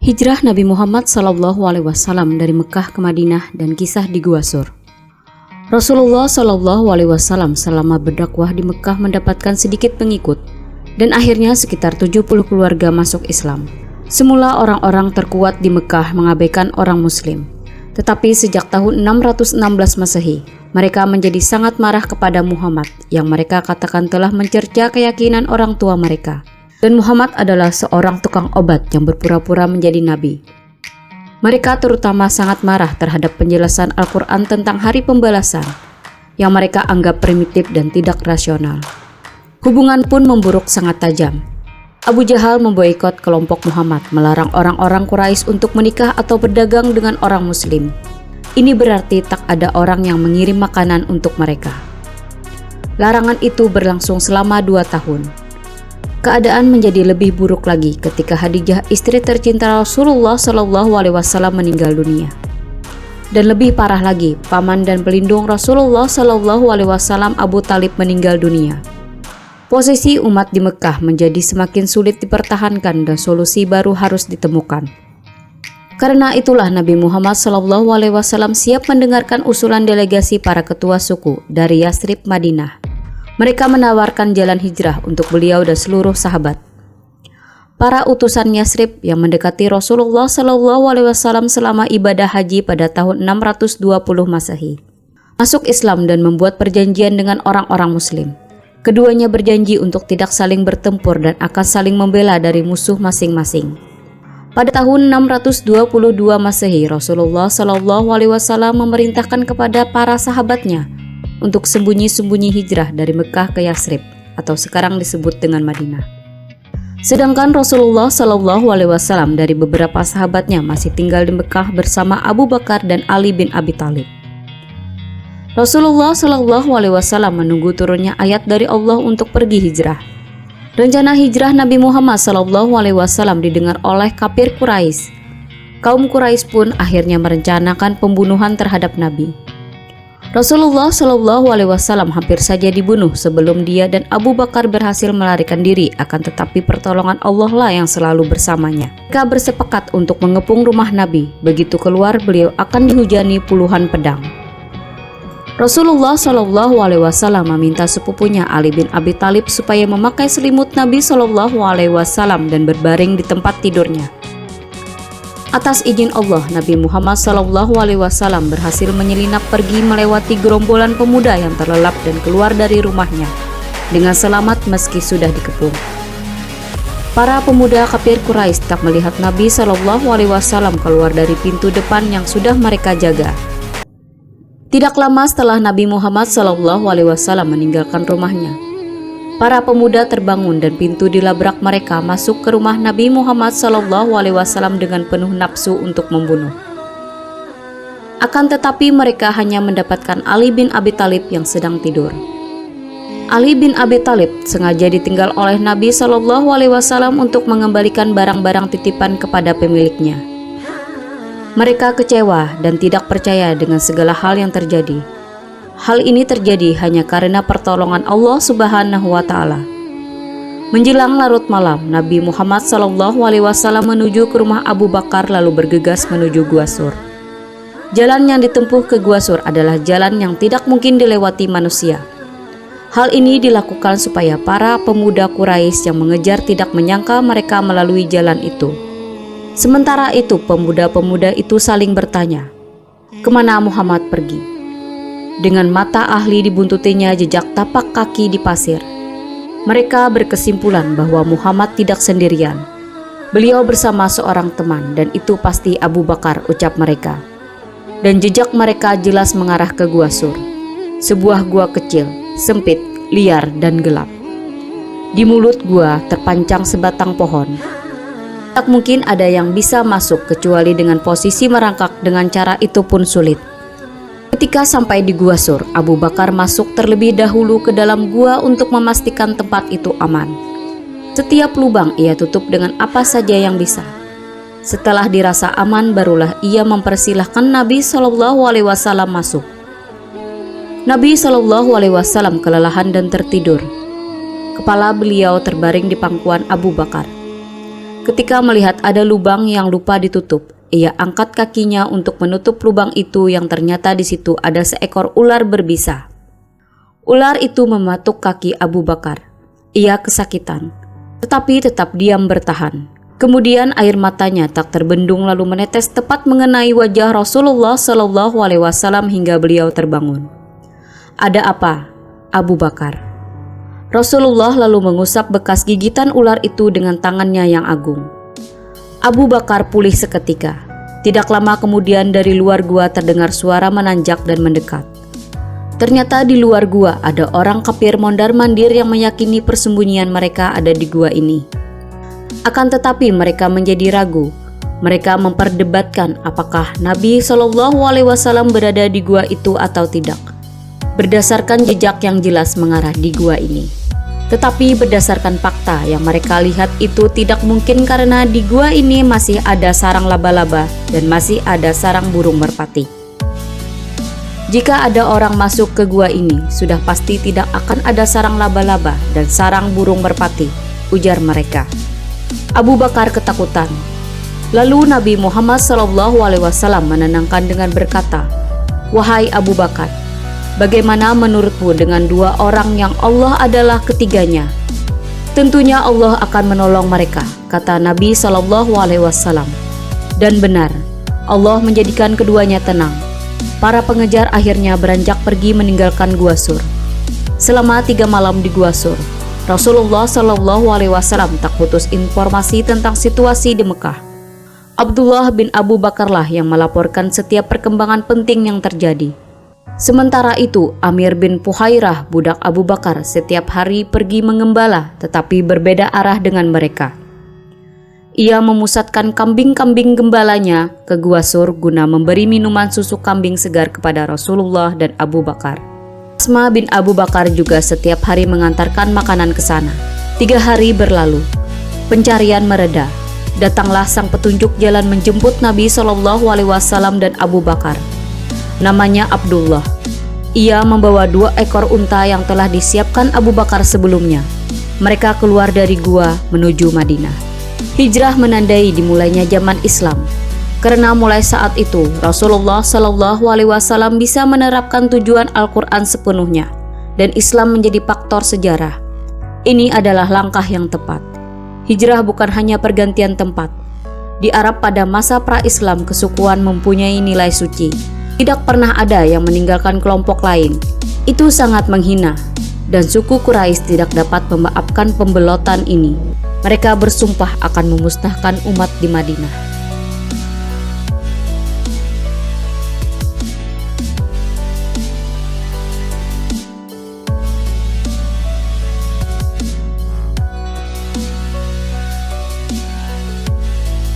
Hijrah Nabi Muhammad SAW dari Mekah ke Madinah dan kisah di Gua Sur. Rasulullah SAW selama berdakwah di Mekah mendapatkan sedikit pengikut dan akhirnya sekitar 70 keluarga masuk Islam. Semula orang-orang terkuat di Mekah mengabaikan orang Muslim, tetapi sejak tahun 616 Masehi, mereka menjadi sangat marah kepada Muhammad yang mereka katakan telah mencerca keyakinan orang tua mereka. Dan Muhammad adalah seorang tukang obat yang berpura-pura menjadi nabi. Mereka terutama sangat marah terhadap penjelasan Al-Quran tentang hari pembalasan yang mereka anggap primitif dan tidak rasional. Hubungan pun memburuk sangat tajam. Abu Jahal memboikot kelompok Muhammad, melarang orang-orang Quraisy untuk menikah atau berdagang dengan orang Muslim. Ini berarti tak ada orang yang mengirim makanan untuk mereka. Larangan itu berlangsung selama 2 tahun. Keadaan menjadi lebih buruk lagi ketika Khadijah, istri tercinta Rasulullah SAW, meninggal dunia. Dan lebih parah lagi, paman dan pelindung Rasulullah SAW, Abu Talib, meninggal dunia. Posisi umat di Mekah menjadi semakin sulit dipertahankan dan solusi baru harus ditemukan. Karena itulah Nabi Muhammad SAW siap mendengarkan usulan delegasi para ketua suku dari Yasrib, Madinah. Mereka menawarkan jalan hijrah untuk beliau dan seluruh sahabat. Para utusan Yasrib yang mendekati Rasulullah SAW selama ibadah haji pada tahun 620 Masehi masuk Islam dan membuat perjanjian dengan orang-orang Muslim. Keduanya berjanji untuk tidak saling bertempur dan akan saling membela dari musuh masing-masing. Pada tahun 622 Masehi, Rasulullah SAW memerintahkan kepada para sahabatnya untuk sembunyi-sembunyi hijrah dari Mekah ke Yasrib atau sekarang disebut dengan Madinah. Sedangkan Rasulullah SAW dari beberapa sahabatnya masih tinggal di Mekah bersama Abu Bakar dan Ali bin Abi Thalib. Rasulullah SAW menunggu turunnya ayat dari Allah untuk pergi hijrah. Rencana hijrah Nabi Muhammad SAW didengar oleh kafir Quraisy. Kaum Quraisy pun akhirnya merencanakan pembunuhan terhadap Nabi. Rasulullah SAW hampir saja dibunuh sebelum dia dan Abu Bakar berhasil melarikan diri, akan tetapi pertolongan Allah lah yang selalu bersamanya. Mereka bersepakat untuk mengepung rumah Nabi. Begitu keluar, beliau akan dihujani puluhan pedang. Rasulullah SAW meminta sepupunya Ali bin Abi Thalib supaya memakai selimut Nabi SAW dan berbaring di tempat tidurnya. Atas izin Allah, Nabi Muhammad SAW berhasil menyelinap pergi melewati gerombolan pemuda yang terlelap dan keluar dari rumahnya dengan selamat meski sudah dikepung. Para pemuda kafir Quraisy tak melihat Nabi SAW keluar dari pintu depan yang sudah mereka jaga. Tidak lama setelah Nabi Muhammad SAW meninggalkan rumahnya, para pemuda terbangun dan pintu dilabrak mereka masuk ke rumah Nabi Muhammad SAW dengan penuh nafsu untuk membunuh. Akan tetapi mereka hanya mendapatkan Ali bin Abi Thalib yang sedang tidur. Ali bin Abi Thalib sengaja ditinggal oleh Nabi SAW untuk mengembalikan barang-barang titipan kepada pemiliknya. Mereka kecewa dan tidak percaya dengan segala hal yang terjadi. Hal ini terjadi hanya karena pertolongan Allah Subhanahu wa Ta'ala. Menjelang larut malam, Nabi Muhammad SAW menuju ke rumah Abu Bakar lalu bergegas menuju Gua Sur. Jalan yang ditempuh ke Gua Sur adalah jalan yang tidak mungkin dilewati manusia. Hal ini dilakukan supaya para pemuda Quraisy yang mengejar tidak menyangka mereka melalui jalan itu. Sementara itu, pemuda-pemuda itu saling bertanya, kemana Muhammad pergi? Dengan mata ahli dibuntutinya jejak tapak kaki di pasir. Mereka berkesimpulan bahwa Muhammad tidak sendirian. Beliau bersama seorang teman dan itu pasti Abu Bakar, ucap mereka. Dan jejak mereka jelas mengarah ke Gua Sur. Sebuah gua kecil, sempit, liar dan gelap. Di mulut gua terpancang sebatang pohon. Tak mungkin ada yang bisa masuk kecuali dengan posisi merangkak, dengan cara itu pun sulit. Ketika sampai di Gua Sur, Abu Bakar masuk terlebih dahulu ke dalam gua untuk memastikan tempat itu aman. Setiap lubang ia tutup dengan apa saja yang bisa. Setelah dirasa aman, barulah ia mempersilahkan Nabi SAW masuk. Nabi SAW kelelahan dan tertidur. Kepala beliau terbaring di pangkuan Abu Bakar. Ketika melihat ada lubang yang lupa ditutup, ia angkat kakinya untuk menutup lubang itu yang ternyata di situ ada seekor ular berbisa. Ular itu mematuk kaki Abu Bakar. Ia kesakitan, tetapi tetap diam bertahan. Kemudian air matanya tak terbendung lalu menetes tepat mengenai wajah Rasulullah Shallallahu Alaihi Wasallam hingga beliau terbangun. Ada apa, Abu Bakar? Rasulullah lalu mengusap bekas gigitan ular itu dengan tangannya yang agung. Abu Bakar pulih seketika. Tidak lama kemudian dari luar gua terdengar suara menanjak dan mendekat. Ternyata di luar gua ada orang kafir mondar-mandir yang meyakini persembunyian mereka ada di gua ini. Akan tetapi mereka menjadi ragu. Mereka memperdebatkan apakah Nabi Shallallahu Alaihi Wasallam berada di gua itu atau tidak, berdasarkan jejak yang jelas mengarah di gua ini. Tetapi berdasarkan fakta yang mereka lihat itu tidak mungkin karena di gua ini masih ada sarang laba-laba dan masih ada sarang burung merpati. Jika ada orang masuk ke gua ini, sudah pasti tidak akan ada sarang laba-laba dan sarang burung merpati, ujar mereka. Abu Bakar ketakutan. Lalu Nabi Muhammad SAW menenangkan dengan berkata, "Wahai Abu Bakar, bagaimana menurutmu dengan dua orang yang Allah adalah ketiganya? Tentunya Allah akan menolong mereka," kata Nabi SAW. Dan benar, Allah menjadikan keduanya tenang. Para pengejar akhirnya beranjak pergi meninggalkan Gua Sur. Selama 3 malam di Gua Sur, Rasulullah SAW tak putus informasi tentang situasi di Mekah. Abdullah bin Abu Bakarlah yang melaporkan setiap perkembangan penting yang terjadi. Sementara itu, Amir bin Fuhairah, budak Abu Bakar, setiap hari pergi mengembala tetapi berbeda arah dengan mereka. Ia memusatkan kambing-kambing gembalanya ke Gua Sur guna memberi minuman susu kambing segar kepada Rasulullah dan Abu Bakar. Asma bin Abu Bakar juga setiap hari mengantarkan makanan ke sana. 3 hari berlalu, pencarian mereda. Datanglah sang petunjuk jalan menjemput Nabi SAW dan Abu Bakar. Namanya Abdullah. Ia membawa 2 ekor unta yang telah disiapkan Abu Bakar sebelumnya. Mereka keluar dari gua menuju Madinah. Hijrah menandai dimulainya zaman Islam. Karena mulai saat itu Rasulullah SAW bisa menerapkan tujuan Al-Quran sepenuhnya dan Islam menjadi faktor sejarah. Ini adalah langkah yang tepat. Hijrah bukan hanya pergantian tempat. Di Arab pada masa pra-Islam kesukuan mempunyai nilai suci. Tidak pernah ada yang meninggalkan kelompok lain. Itu sangat menghina dan suku Quraisy tidak dapat memaafkan pembelotan ini. Mereka bersumpah akan memusnahkan umat di Madinah.